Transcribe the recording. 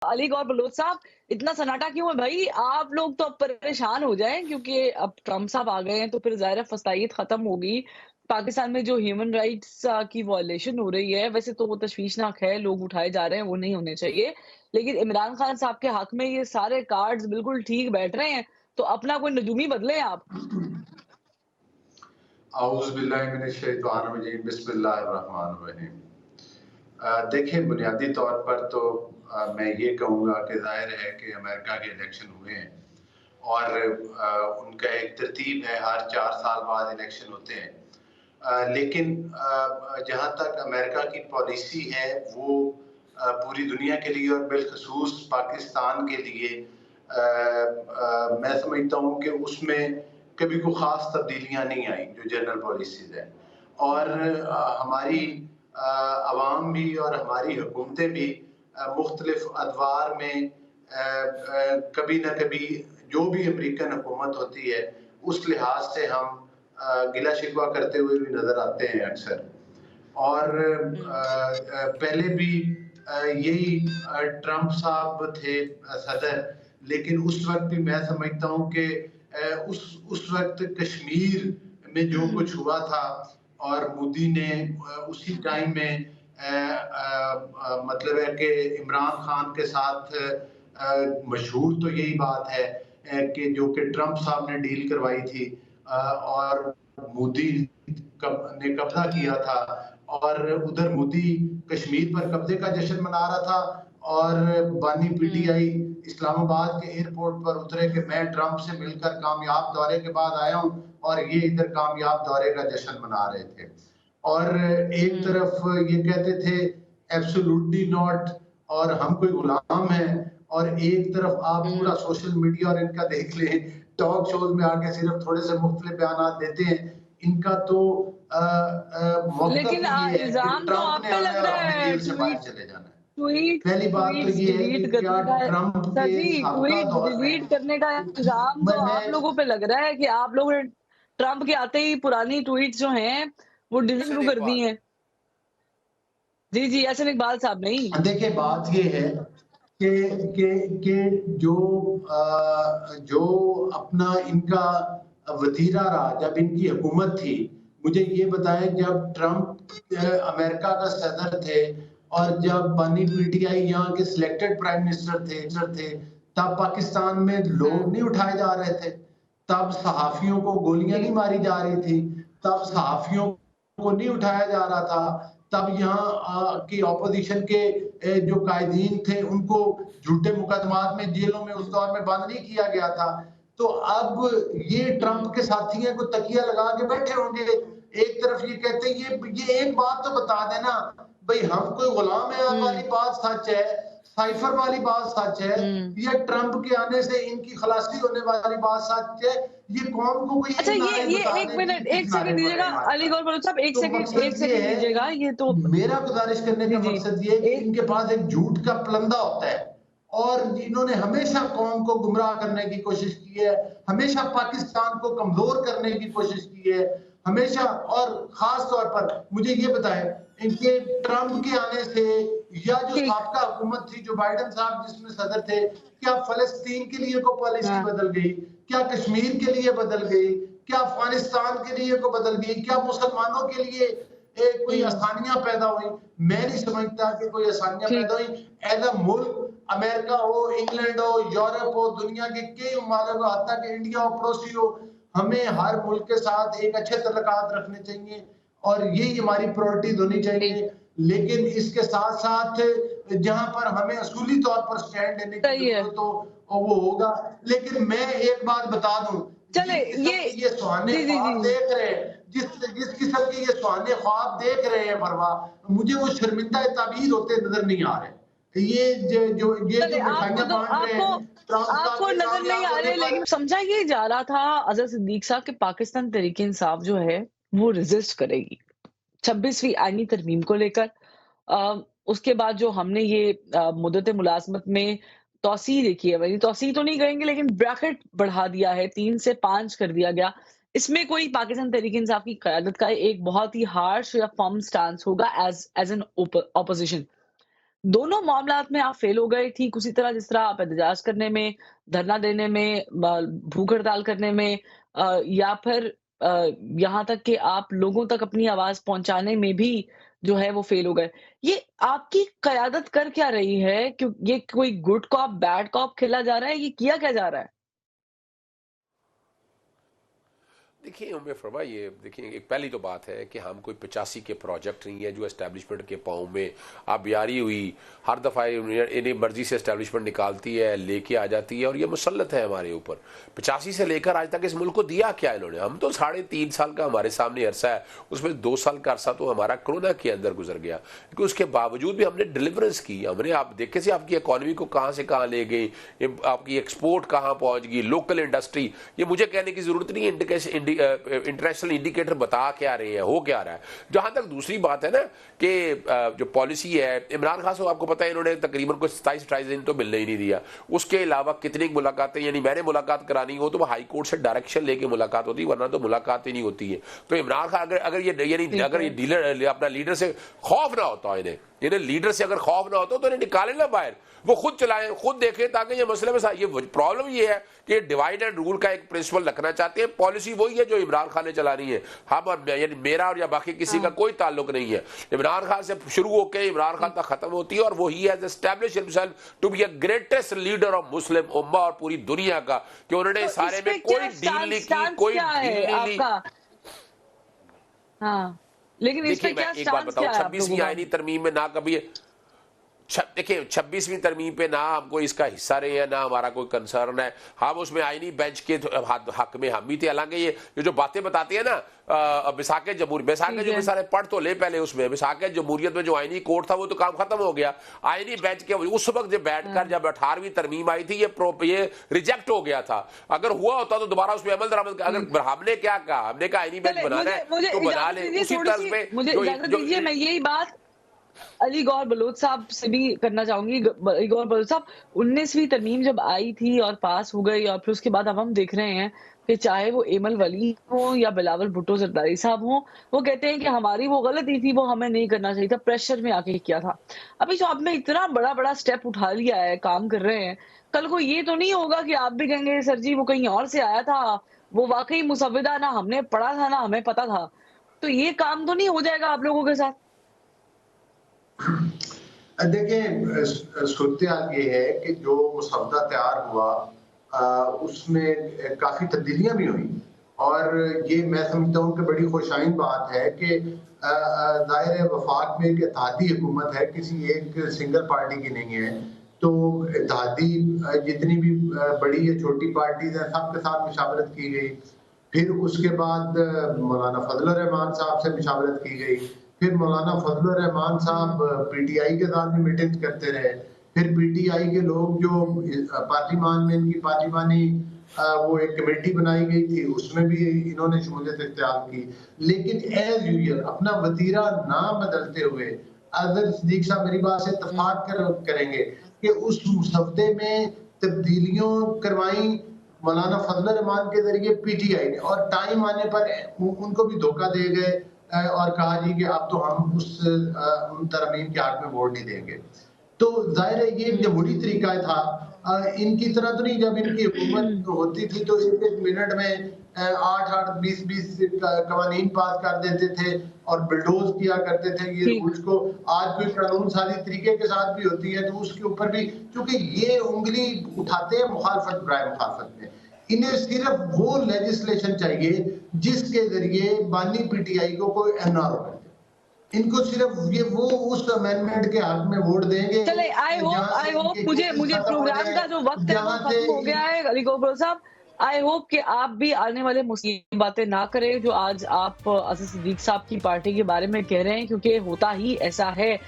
علی گور بلوچ صاحب اتنا سناٹا کیوں ہے بھائی؟ آپ لوگ تو اب پریشان ہو جائیں کیونکہ اب ٹرمپ صاحب آ گئے ہیں تو پھر ظاہر فسطائیت ختم ہوگی۔ پاکستان میں جو ہیومن رائٹس کی وائلیشن ہو رہی ہے ویسے تو وہ تشویشناک ہے، لوگ اٹھائے جا رہے ہیں، وہ نہیں ہونے چاہیے، لیکن عمران خان صاحب کے حق میں یہ سارے کارڈز بالکل ٹھیک بیٹھ رہے ہیں، تو اپنا کوئی نجومی بدلیں آپ۔ اعوذ باللہ من الشیطان الرجیم، بسم اللہ الرحمن الرحیم۔ دیکھیں بنیادی طور پر تو میں یہ کہوں گا کہ ظاہر ہے کہ امریکہ کے الیکشن ہوئے ہیں اور ان کا ایک ترتیب ہے، ہر 4 سال بعد الیکشن ہوتے ہیں، لیکن جہاں تک امریکہ کی پالیسی ہے وہ پوری دنیا کے لیے اور بالخصوص پاکستان کے لیے میں سمجھتا ہوں کہ اس میں کبھی کوئی خاص تبدیلیاں نہیں آئیں جو جنرل پالیسیز ہیں، اور ہماری عوام بھی اور ہماری حکومتیں بھی مختلف ادوار میں کبھی نہ کبھی جو بھی امریکن حکومت ہوتی ہے اس لحاظ سے ہم گلہ شکوہ کرتے ہوئے بھی نظر آتے ہیں اکثر، اور پہلے بھی یہی ٹرمپ صاحب تھے صدر، لیکن اس وقت بھی میں سمجھتا ہوں کہ اس وقت کشمیر میں جو کچھ ہوا تھا اور مودی نے اسی ٹائم میں مطلب ہے کہ عمران خان کے ساتھ مشہور تو یہی بات ہے کہ جو کہ ٹرمپ صاحب نے ڈیل کروائی تھی اور مودی نے قبضہ کیا تھا، اور ادھر مودی کشمیر پر قبضے کا جشن منا رہا تھا اور بانی پی ٹی آئی اسلام آباد کے ایئرپورٹ پر اترے کہ میں ٹرمپ سے مل کر کامیاب دورے کے بعد آیا ہوں، اور یہ ادھر کامیاب دورے کا جشن منا رہے تھے، اور ایک طرف یہ کہتے تھے ایبسولوٹلی ناٹ اور ہم کوئی غلام ہیں، اور ایک طرف آپ پورا سوشل میڈیا اور ان کا دیکھ لیں، ٹاک شوز میں آ کے صرف تھوڑے سے مختلف بیانات دیتے ہیں، ان کا تو لیکن موقف یہ ہے کہ الزام تو ٹرمپ آپ نے پہ آنا لگ ہے اور رہا ہم نے ہے، جیل سے باہر چلے جانا ہے۔ پہلی بات تو ٹویٹس یہ ہے کہ ڈیلیٹ کیا کرنے کا ٹرمپ سر کے جی سابقہ ٹویٹ دور میں ڈیلیٹ کرنے کا الزام تو میں آپ لوگوں پہ لگ رہا ہے کہ آپ لوگوں نے ٹرمپ کے آتے ہی پرانی ٹویٹس جو ہیں وہ ڈیلیٹ شروع کر دی ہیں۔ جی جی احسن اقبال صاحب نہیں، دیکھیں بات یہ ہے کہ جو اپنا ان کا وتیرہ رہا جب ان کی حکومت تھی، مجھے یہ بتائیں جب ٹرمپ امریکہ کا صدر تھے اور جب بانی پی ٹی آئی یہاں کے سلیکٹڈ پرائم منسٹر تھے تب پاکستان میں لوگ نہیں اٹھائے جا رہے تھے، تب صحافیوں کو گولیاں نہیں ماری جا رہی تھی، تب صحافیوں کو نہیں اٹھایا جا رہا تھا، تب یہاں کی اپوزیشن کے جو قائدین تھے ان کو جھوٹے مقدمات میں جیلوں میں اس دور میں بند نہیں کیا گیا تھا، تو اب یہ ٹرمپ کے ساتھی ہیں کو تکیہ لگا کے بیٹھے ہوں گے، ایک طرف یہ کہتے ہیں یہ ایک بات تو بتا دینا بھئی ہم کوئی غلام ہیں والی بات سچ ہے، سائفر والی بات سچ ہے، یا ٹرمپ کے آنے سے ان کی خلاصی ہونے والی بات سچ ہے، یہ قوم کو کوئی اچھا ایک نعرے یہ بتا ایک دیں کہ منٹ کس ایک نعرے سیکنڈ دیجیے پر گا ہیں آج علی گور تک۔ بلوچ صاحب ایک تو سیکنڈ مقصد یہ ہے، دیجیے گا، یہ تو میرا گزارش کرنے جی کا جی مقصد یہ ہے کہ ان کے پاس ایک جھوٹ کا پلندہ ہوتا ہے اور انہوں نے ہمیشہ قوم کو گمراہ کرنے کی کوشش کی ہے، ہمیشہ پاکستان کو کمزور کرنے کی کوشش کی ہے، ہمیشہ، اور خاص طور پر مجھے یہ بتائیں ان کے ٹرمپ کے آنے سے یا جو ٹھیک سابقہ حکومت تھی جو بائیڈن صاحب جس میں صدر تھے، کیا فلسطین کے لیے کو پالیسی ہاں بدل گئی، کیا کشمیر کے لیے بدل گئی، کیا افغانستان کے لیے کو بدل گئی، کیا مسلمانوں کے لیے کوئی آسانیاں پیدا ہوئی؟ میں نہیں سمجھتا کہ کوئی آسانیاں ٹھیک پیدا ہوئی۔ ایز اے ملک امریکہ ہو، انگلینڈ ہو، یورپ ہو، دنیا کے کئی ممالک ہو، حتیٰ کہ انڈیا ہو پڑوسی ہو، ہمیں ہر ملک کے ساتھ ایک اچھے تعلقات رکھنے چاہیے اور یہی ہماری پرائرٹیز ہونی ٹھیک چاہیے، لیکن اس کے ساتھ ساتھ جہاں پر ہمیں اصولی طور پر سٹینڈ لینے کی صحیح ہے، ضرورت ہو وہ ہوگا، لیکن میں ایک بات بتا دوں، چلے جس قسم کے یہ سہانے جی جی جی خواب دیکھ رہے ہیں، جس قسم کے یہ سہانے خواب دیکھ رہے ہیں بروا، مجھے وہ شرمندہ تعبیر ہوتے نظر نہیں آ رہے۔ یہ جو چلے مٹھائیاں بانٹ رہے ہیں ٹرمپ آپ صاحب کو کے نظر نہیں کامیاب آ ہونے رہے، پر۔ لیکن سمجھا یہ جا رہا تھا اظہر صدیق صاحب کہ پاکستان تحریک انصاف جو ہے وہ ریزسٹ کرے گی 26ویں آئینی ترمیم کو لے کر۔ اس کے بعد جو ہم نے یہ مدت ملازمت میں توسیع دیکھی ہے، وہی توسیع تو نہیں کہیں گے لیکن بریکٹ بڑھا دیا ہے، 3 سے 5 کر دیا گیا، اس میں کوئی پاکستان تحریک انصاف کی قیادت کا ایک بہت ہی ہارش یا فرم سٹانس ہوگا ایز این اپوزیشن۔ दोनों मामलात में आप फेल हो गए, ठीक उसी तरह जिस तरह आप एहतजाज करने में, धरना देने में, भूख हड़ताल करने में, या फिर यहाँ तक कि आप लोगों तक अपनी आवाज़ पहुँचाने में भी जो है वो फेल हो गए। ये आपकी क़यादत कर क्या रही है? ये कोई गुड कॉप, बैड कॉप खेला जा रहा है? ये किया क्या जा रहा है? देखिए उम्र फरमा, ये देखिए एक पहली तो बात है कि हम कोई 85 के प्रोजेक्ट नहीं है जो एस्टेब्लिशमेंट के पाँव में अब यारी हुई, हर दफ़ा इन्हें मर्जी से एस्टेब्लिशमेंट निकालती है, लेके आ जाती है और ये मुसल्लत है हमारे ऊपर। 85 से लेकर आज तक इस मुल्क को दिया क्या इन्होंने? हम तो 3.5 साल का हमारे सामने अरसा है, उसमें 2 साल का अरसा तो हमारा कोरोना के अंदर गुजर गया, क्योंकि उसके बावजूद भी हमने डिलीवरेंस की। हमने, आप देखे से आपकी इकॉनमी को कहाँ से कहाँ ले गई, आपकी एक्सपोर्ट कहाँ पहुँच गई, लोकल इंडस्ट्री। ये मुझे कहने की ज़रूरत नहीं है इंटरनेशनल इंडिकेटर बता क्या रहे हैं, हो क्या रहा है। जहां तक दूसरी बात है ना कि जो पॉलिसी है, इमरान खान साहब आपको पता है इन्होंने तकरीबन कुछ 27-28 दिन तो मिलने ही नहीं दिया। उसके अलावा कितनी मुलाकातें, यानी मैंने मुलाकात करानी हो तो वो हाई कोर्ट से डायरेक्शन लेके मुलाकात होती है, वरना तो मुलाकात ही नहीं होती है। तो इमरान खान अगर ये डीलर अपना लीडर से खौफ ना होता, इन्हें लीडर से अगर खौफ ना होता तो इन्हें निकाले ना बाहर, वो खुद चलाएं, खुद देखें, ताकि ये मसले में ये प्रॉब्लम ये है कि डिवाइड एंड रूल का एक प्रिंसिपल रखना चाहते हैं। पॉलिसी वही है जो इमरान खान ने चलानी है, हम और यानी मेरा और या बाकी किसी का कोई ताल्लुक नहीं है। इमरान खान से शुरू होकर इमरान खान तक खत्म होती है, और वो ही has established himself to be a greatest leader of Muslim उम्मा और पूरी दुनिया का, कि उन्होंने तो सारे में कोई डील नहीं की, कोई डील नहीं ली। हाँ, लेकिन इस पे क्या एक बात स्टांस बताऊं, क्या है आप 26वीं लोगों का? आईनी तरमीम में ना कभी देखिए 26वीं तरमीम पे ना हम कोई इसका हिस्सा रहे हैं, ना हमारा कोई कंसर्न है। हम उसमें आईनी बेंच के हक में हम भी थे। हालांकि ये जो बातें बताती है ना बिसाके जमहूरियत, जो सारे पढ़ तो ले पहले, उसमें बिसाके जमहूरियत में जो आईनी कोर्ट था वो तो काम खत्म हो गया। आईनी बेंच के उस वक्त जब बैठकर जब 18वीं तरमीम आई थी, ये रिजेक्ट हो गया था। अगर हुआ होता तो दोबारा उसमें अमल दरामद, अगर हमने क्या कहा, हमने कहा आईनी बेंच बनाना है तो बना ले उसी तर्ज पे। मुझे इजाजत दीजिए, मैं यही बात अली गौहर बलोच साहब से भी करना चाहूंगी। अली गौहर बलोच साहब, 19वीं तरमीम जब आई थी और पास हो गई, और फिर उसके बाद अब हम देख रहे हैं कि चाहे वो एमल वली हो या बिलावल भुट्टो जरदारी साहब हो, वो कहते हैं कि हमारी वो गलती थी, वो हमें नहीं करना चाहिए था, प्रेशर में आके किया था। अभी जो आपने इतना बड़ा बड़ा स्टेप उठा लिया है, काम कर रहे हैं, कल को ये तो नहीं होगा कि आप भी कहेंगे सर जी वो कहीं और से आया था, वो वाकई मुसविदा, ना हमने पढ़ा था ना हमें पता था। तो ये काम तो नहीं हो जाएगा आप लोगों के साथ? देखिए, सूरत-ए-हाल ये है कि जो मसौदा तैयार हुआ उसमें काफ़ी तब्दीलियाँ भी हुई, और ये मैं समझता हूँ कि बड़ी खुशाइन बात है कि ज़ाहिर है वफ़ाक में एक इत्तेहादी हुकूमत है, किसी एक सिंगल पार्टी की नहीं है। तो इत्तेहादी जितनी भी बड़ी या छोटी पार्टीज़ हैं, सबके साथ मुशावरत की गई। फिर उसके बाद मौलाना फजल रहमान साहब से मुशावरत की गई। फिर मौलाना फजल रहमान साहब पीटीआई के साथ भी मीटिंग्स करते रहे। फिर पीटीआई के लोग जो पार्लिमान में इनकी पार्लिमानी वो एक कमेटी बनाई गई थी, उसमें भी इन्होंने शमूलियत इख्तियार की। लेकिन एज यूजुअल अपना वतीरा ना बदलते हुए, अगर सिद्दीक साहब मेरी बात से इत्तेफाक करेंगे कि उस मसौदे में तब्दीलियों करवाई मौलाना फजल रहमान के जरिए पीटीआई ने, और टाइम आने पर उनको भी धोखा दे गए और कहा जी कि अब तो हम उन तरमीम के हक में वोट नहीं देंगे। तो जाहिर है ये एक जमहूरी तरीका था। इनकी तरह तो नहीं, जब इनकी हुकूमत होती थी तो एक मिनट में 8-8, 20-20 कवानीन पास कर देते थे और बुलडोज किया करते थे ये रूल्स को। आज कोई कानून साजी तरीके के साथ भी होती है तो उसके ऊपर भी, क्योंकि ये उंगली उठाते हैं मुखालफत बराए मुखालफत में, इन्हें सिर्फ वो लेजिस्लेशन चाहिए जिसके जरिए बानी पीटीआई को कोई एमआरओ कर दे। इनको सिर्फ ये वो उस अमेंडमेंट के हक में वोट देंगे। चले, आई होप मुझे प्रोग्राम का जो वक्त है वो खत्म हो गया है। अली गौहर साहब, आई होप कि आप भी आने वाले मुस्लिम बातें ना करें जो आज आप अजीज सिद्दीक साहब की पार्टी के बारे में कह रहे हैं, क्योंकि होता ही ऐसा है।